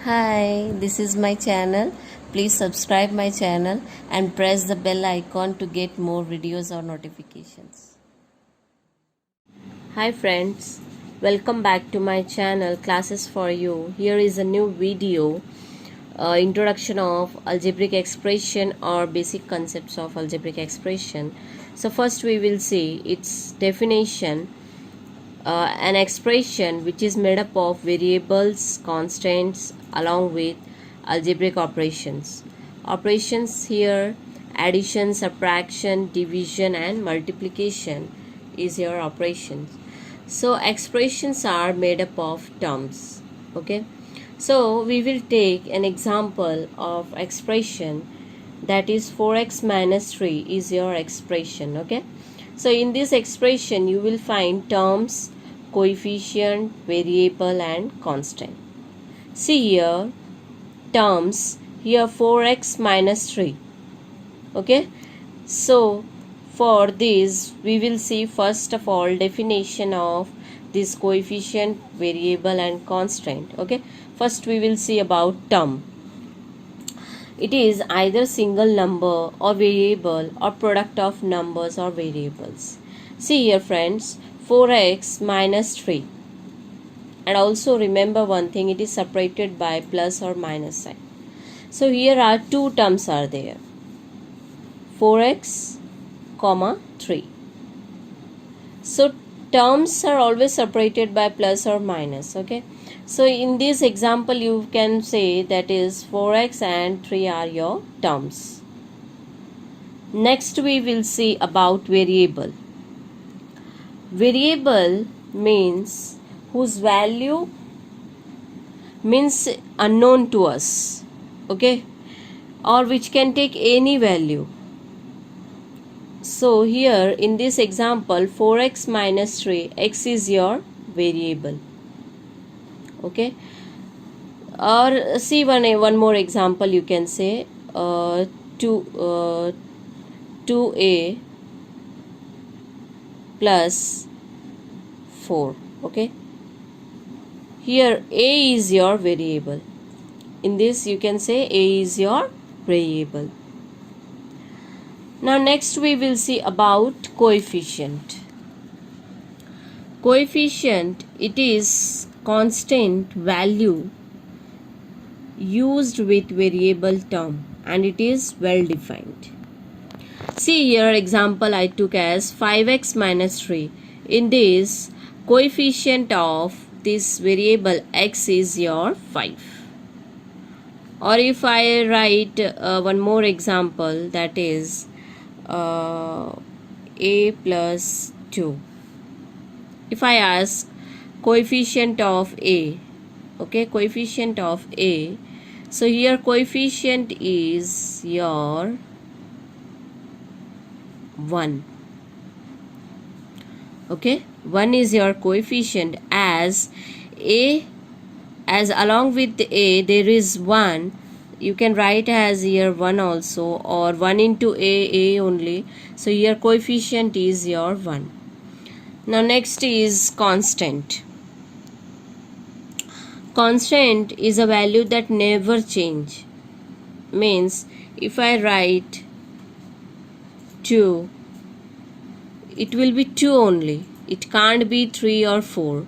Hi, this is my channel. Please subscribe my channel and press the bell icon to get more videos or notifications. Hi friends, welcome back to my channel Classes for You. Here is a new video, introduction of algebraic expression or basic concepts of algebraic expression. So first we will see its definition. An expression which is made up of variables, constants along with algebraic operations. Operations here, addition, subtraction, division and multiplication is your operations. So expressions are made up of terms. Okay, so we will take an example of expression, that is 4x minus 3 is your expression. Okay, so in this expression you will find terms, coefficient, variable and constant. See here terms, here 4x minus 3. Okay, so for this we will see first of all definition of this coefficient, variable and constant. Okay, first we will see about term. It is either single number or variable or product of numbers or variables. See here friends, 4x minus 3, and also remember one thing, it is separated by plus or minus sign. So here are two terms are there, 4x comma 3. So terms are always separated by plus or minus. Okay, so in this example you can say that is 4x and 3 are your terms. Next we will see about variable. Variable means whose value means unknown to us. Okay, or which can take any value. So here in this example 4x minus 3, x is your variable. Okay, or see one more example, you can say 2a plus 4. Okay, here a is your variable. In this you can say a is your variable. Now next we will see about coefficient. Coefficient, it is constant value used with variable term and it is well defined. See here example I took as 5x minus 3. In this coefficient of this variable x is your 5. Or if I write one more example, that is a plus 2. If I ask coefficient of a, okay, coefficient of a, so here coefficient is your 1. Okay, 1 is your coefficient, as a, as along with a there is 1, you can write as here 1 also, or 1 into a only. So here coefficient is your 1. Now next is constant. Constant is a value that never change. Means if I write 2, it will be 2 only. It can't be 3 or 4.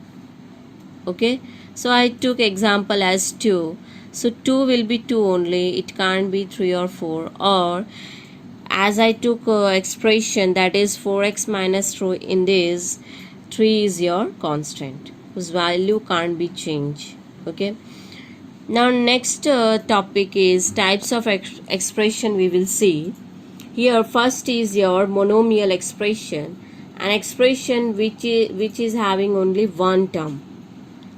Okay, so I took example as 2. So 2 will be 2 only. It can't be 3 or 4. Or as I took expression, that is 4x minus 3, in this 3 is your constant whose value can't be changed. Okay, now next topic is types of expression we will see. Here first is your monomial expression, an expression which is having only one term.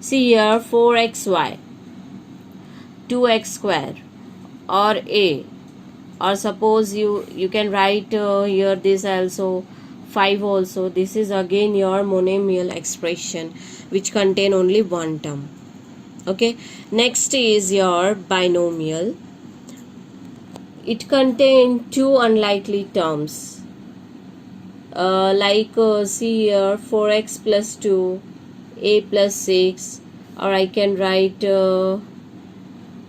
See here 4xy, 2x square, or a, or suppose you can write here this also 5 also. This is again your monomial expression which contain only one term. Okay, next is your binomial. It contains two unlikely terms, see here 4x plus 2, a plus 6, or I can write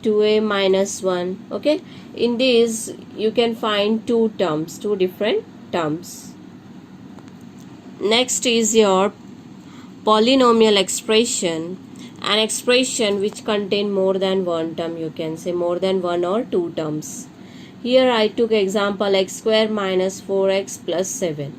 2a minus 1. Okay, in this you can find two different terms. Next is your polynomial expression, an expression which contain more than one term. You can say more than one or two terms. Here I took example x square minus 4x plus 7,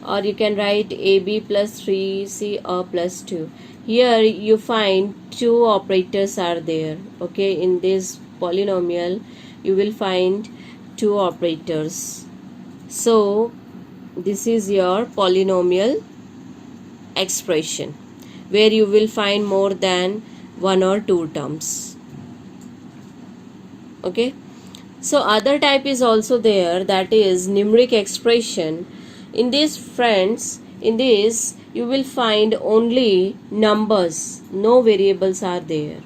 or you can write ab plus 3c or plus 2. Here you find two operators are there. Okay, in this polynomial you will find two operators. So this is your polynomial expression where you will find more than one or two terms. Okay, so other type is also there, that is numeric expression. In this, friends, in this you will find only numbers, no variables are there.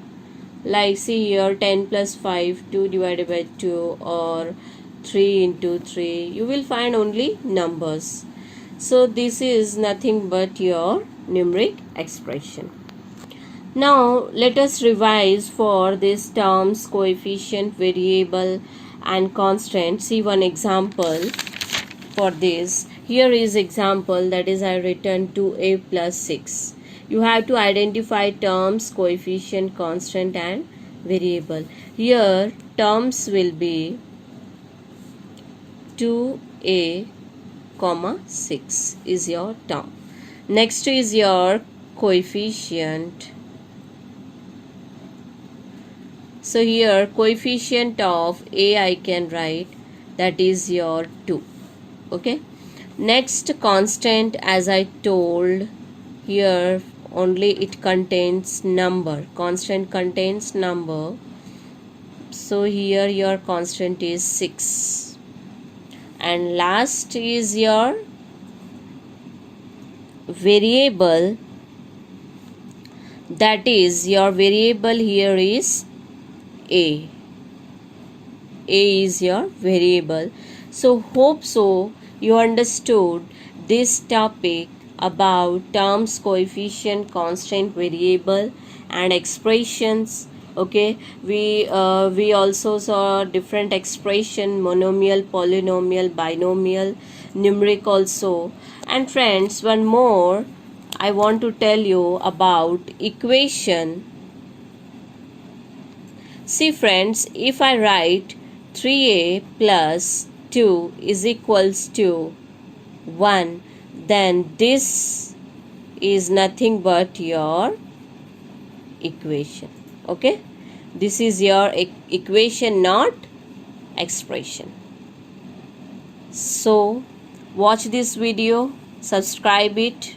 Like see here 10 plus 5, 2 divided by 2, or 3 into 3. You will find only numbers. So this is nothing but your numeric expression. Now let us revise for these terms coefficient, variable and constant. See one example for this. Here is example, that is I written 2a plus 6. You have to identify terms, coefficient, constant and variable. Here terms will be 2a comma 6 is your term. Next is your coefficient. So here coefficient of a I can write, that is your 2. Okay. Next constant, as I told, here only it contains number. Constant contains number. So here your constant is 6. And last is your variable, that is your variable here is a is your variable. So hope so you understood this topic about terms, coefficient, constant, variable and expressions. Okay, we also saw different expression, monomial, polynomial, binomial, numeric also. And friends, one more I want to tell you about equation. See friends, if I write 3a plus 2 is equals to 1, then this is nothing but your equation. Okay, this is your equation, not expression. So watch this video, subscribe it,